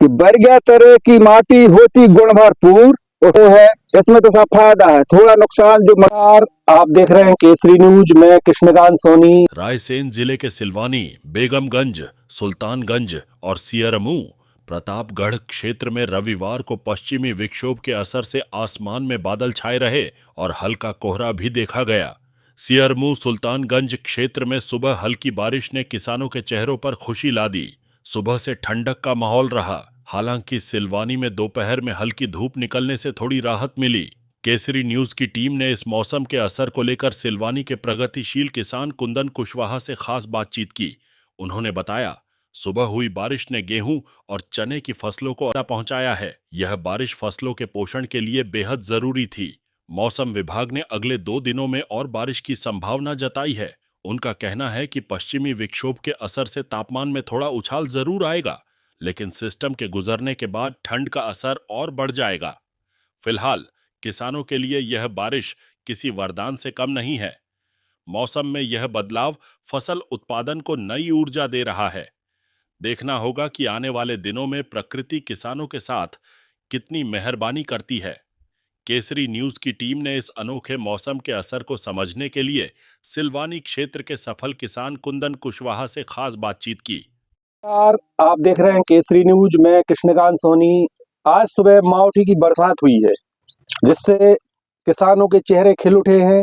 कि बरगद तरह की माटी होती गुण भरपूर, वो है इसमें तो सब फायदा है, थोड़ा नुकसान जो मकार। आप देख रहे हैं केसरी न्यूज में कृष्णकांत सोनी। रायसेन जिले के सिलवानी, बेगमगंज, सुल्तानगंज और सियरमू प्रतापगढ़ क्षेत्र में रविवार को पश्चिमी विक्षोभ के असर से आसमान में बादल छाए रहे और हल्का कोहरा भी देखा गया। सियरमू सुल्तानगंज क्षेत्र में सुबह हल्की बारिश ने किसानों के चेहरों पर खुशी ला दी। सुबह से ठंडक का माहौल रहा। हालांकि सिलवानी में दोपहर में हल्की धूप निकलने से थोड़ी राहत मिली। केसरी न्यूज की टीम ने इस मौसम के असर को लेकर सिलवानी के प्रगतिशील किसान कुंदन कुशवाहा से खास बातचीत की। उन्होंने बताया, सुबह हुई बारिश ने गेहूं और चने की फसलों को फायदा पहुंचाया है। यह बारिश फसलों के पोषण के लिए बेहद जरूरी थी। मौसम विभाग ने अगले 2 दिनों में और बारिश की संभावना जताई है। उनका कहना है कि पश्चिमी विक्षोभ के असर से तापमान में थोड़ा उछाल जरूर आएगा, लेकिन सिस्टम के गुजरने के बाद ठंड का असर और बढ़ जाएगा। फिलहाल किसानों के लिए यह बारिश किसी वरदान से कम नहीं है। मौसम में यह बदलाव फसल उत्पादन को नई ऊर्जा दे रहा है। देखना होगा कि आने वाले दिनों में प्रकृति किसानों के साथ कितनी मेहरबानी करती है। केसरी न्यूज की टीम ने इस अनोखे मौसम के असर को समझने के लिए सिलवानी क्षेत्र के सफल किसान कुंदन कुशवाहा से खास बातचीत की। आप देख रहे हैं केसरी न्यूज में कृष्णकांत सोनी। आज सुबह मावठी की बरसात हुई है, जिससे किसानों के चेहरे खिल उठे हैं।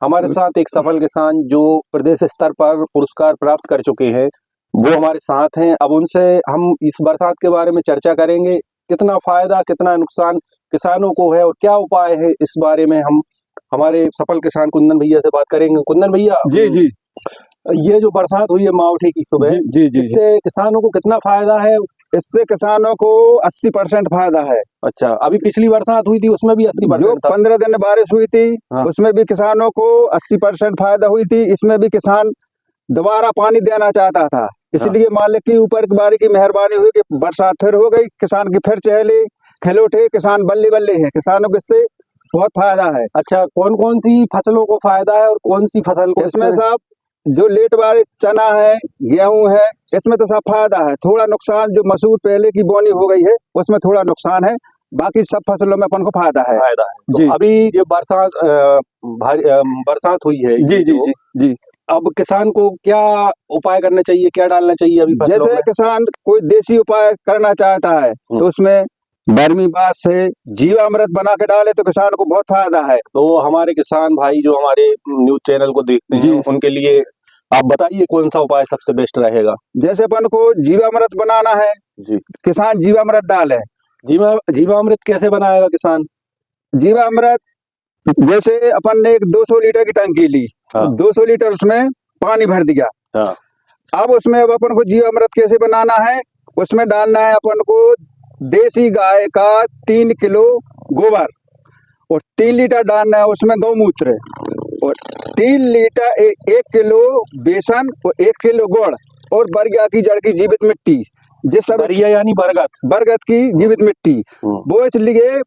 हमारे साथ एक सफल किसान जो प्रदेश स्तर पर पुरस्कार प्राप्त कर चुके हैं, वो हमारे साथ हैं। अब उनसे हम इस बरसात के बारे में चर्चा करेंगे, कितना फायदा कितना नुकसान किसानों को है और क्या उपाय है, इस बारे में हम हमारे सफल किसान कुंदन भैया से बात करेंगे। कुंदन भैया जी, ये जो बरसात हुई है मावठी की सुबह, जी, इससे किसानों को कितना फायदा है? इससे किसानों को 80% फायदा है। अच्छा, अभी पिछली बरसात हुई थी उसमें भी 80% जो 15 दिन बारिश हुई थी, हाँ, उसमें भी किसानों को 80% फायदा हुई थी। इसमें भी किसान दोबारा पानी देना चाहता था, इसलिए हाँ, मालिक के ऊपर बारी की मेहरबानी हुई कि बरसात फिर हो गई, किसान की फिर चेहरे खिल उठे, किसान बल्ले बल्ले है, किसानों को इससे बहुत फायदा है। अच्छा, कौन कौन सी फसलों को फायदा है और कौन सी फसल को? इसमें सब जो लेट वाले चना है, गेहूं है, इसमें तो सब फायदा है। थोड़ा नुकसान जो मसूर पहले की बोनी हो गई है उसमें थोड़ा नुकसान है, बाकी सब फसलों में अपन को फायदा है। जी, तो अभी जो बरसात हुई है, जी जी जी जी, अब किसान को क्या उपाय करना चाहिए, क्या डालना चाहिए अभी? जैसे किसान कोई देसी उपाय करना चाहता है तो उसमें बर्मी बास से जीवामृत बना के डाले तो किसान को बहुत फायदा है। तो हमारे किसान भाई जो हमारे न्यूज चैनल को देखते हैं, उनके लिए आप बताइए कौन सा उपाय सबसे बेस्ट रहेगा। जैसे अपन को जीवामृत बनाना है जी, किसान जीवामृत डाले। जीवामृत कैसे बनाएगा किसान? जीवामृत जैसे अपन ने एक 200 लीटर की टंकी ली, हाँ, 200 लीटर उसमें पानी भर दिया, हाँ, अब उसमें अब अपन को जीवामृत कैसे बनाना है? उसमें डालना है अपन को देसी गाय का 3 किलो गोबर और 3 लीटर डालना है उसमें गौमूत्र और 3 लीटर 1 किलो बेसन और 1 किलो गुड़ और बरगद की जड़ की जीवित मिट्टी, जिस बरिया यानी बरगद की जीवित मिट्टी, वो इसलिए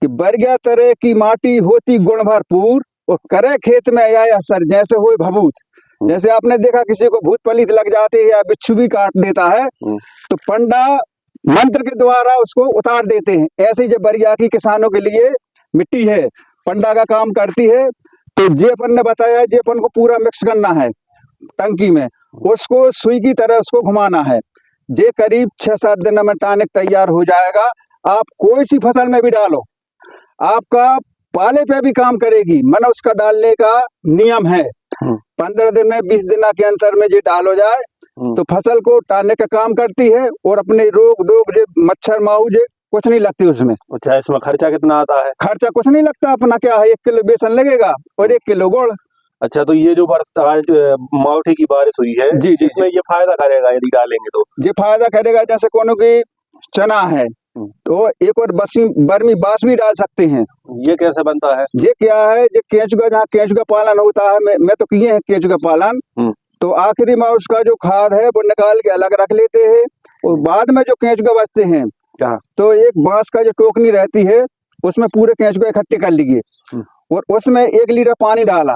कि बरगद तरह की माटी होती गुण भरपूर और करे खेत में आया असर जैसे हो भभूत। जैसे आपने देखा किसी को भूत पलित लग जाते है या बिच्छू भी काट देता है तो पंडा मंत्र के द्वारा उसको उतार देते हैं। ऐसे ही जब बरिया की किसानों के लिए मिट्टी है, पंडा का काम करती है। तो जे अपन ने बताया, जे अपन को पूरा मिक्स करना है टंकी में, उसको सुई की तरह उसको घुमाना है। जे करीब 6-7 दिन में टॉनिक तैयार हो जाएगा। आप कोई सी फसल में भी डालो, आपका पाले पे भी काम करेगी। मैंने उसका डालने का नियम है 15 दिन में 20 दिन के अंतर में ये डालो जाए तो फसल को टालने का काम करती है और अपने रोग दोग मच्छर माहू कुछ नहीं लगती उसमें। अच्छा, इसमें खर्चा कितना आता है? खर्चा कुछ नहीं लगता, अपना क्या है 1 किलो बेसन लगेगा और 1 किलो गुड़। अच्छा, तो ये जो आज मावठी की बारिश हुई है, जी जी, इसमें ये फायदा करेगा यदि डालेंगे तो? ये फायदा करेगा। जैसे कोनो की चना है तो एक और बर्मी बास भी डाल सकते हैं। ये कैसे बनता है? ये क्या है, ये केंचुआ, जहाँ केंचुआ पालन होता है, मैं तो किए हैं केंचुआ पालन, तो आखिरी में उसका जो खाद है वो निकाल के अलग रख लेते हैं और बाद में जो केंचुआ बचते हैं तो एक बांस का जो टोकनी रहती है उसमें पूरे केंचुआ इकट्ठे कर लिए और उसमें 1 लीटर पानी डाला।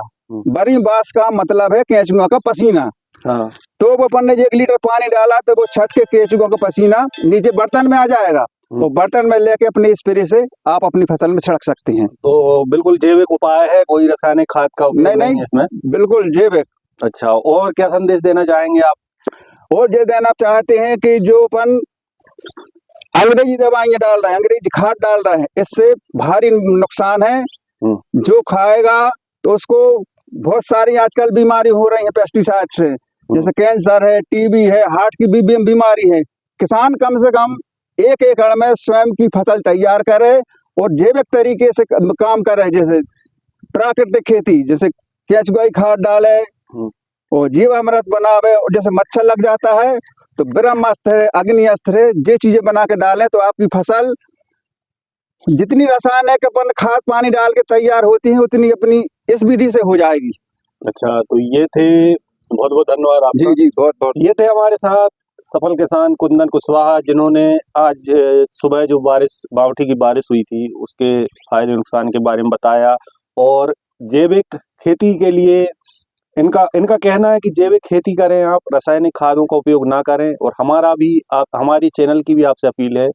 बर्मी बास का मतलब है केंचुआ का पसीना। हाँ। तो वो अपन ने 1 लीटर पानी डाला तो वो छट के केचुओं का पसीना नीचे बर्तन में आ जाएगा, वो बर्तन में लेके अपने स्प्रे से आप अपनी फसल में छिड़क सकते हैं। तो बिल्कुल जैविक उपाय है, कोई रासायनिक खाद का उपयोग नहीं है इसमें? बिल्कुल जैविक। अच्छा, और क्या संदेश देना चाहेंगे आप? और ये देना चाहते हैं कि जो अपन अंग्रेजी दवाइयां डाल रहे हैं, अंग्रेजी खाद डाल रहे हैं, इससे भारी नुकसान है। जो खाएगा तो उसको बहुत सारी आजकल बीमारी हो रही है पेस्टिसाइड से, जैसे कैंसर है, टीबी है, हार्ट की भी बीमारी है। किसान कम से कम 1 एकड़ में स्वयं की फसल तैयार करे और जैविक तरीके से काम करे, जैसे प्राकृतिक खेती, जैसे केचुआ खाद डाले और जीवामृत बनावे, और जैसे मच्छर लग जाता है तो ब्रह्मास्त्र, अग्नि अस्त्र, ये चीजें बना के डालें तो आपकी फसल जितनी रासायनिक अपन खाद पानी डाल के तैयार होती है उतनी अपनी इस विधि से हो जाएगी। अच्छा, तो ये थे, बहुत बहुत धन्यवाद आपका। जी बहुत बहुत। ये थे हमारे साथ सफल किसान कुंदन कुशवाहा, जिन्होंने आज सुबह जो बावठी की बारिश हुई थी उसके फायदे नुकसान के बारे में बताया, और जैविक खेती के लिए इनका कहना है कि जैविक खेती करें, आप रासायनिक खादों का उपयोग ना करें। और हमारी चैनल की भी आपसे अपील है,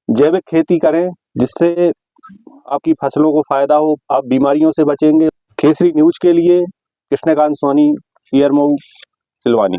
जैविक खेती करें जिससे आपकी फसलों को फायदा हो, आप बीमारियों से बचेंगे। केसरी न्यूज के लिए कृष्णकांत सोनी, CR मऊ, सिलवानी।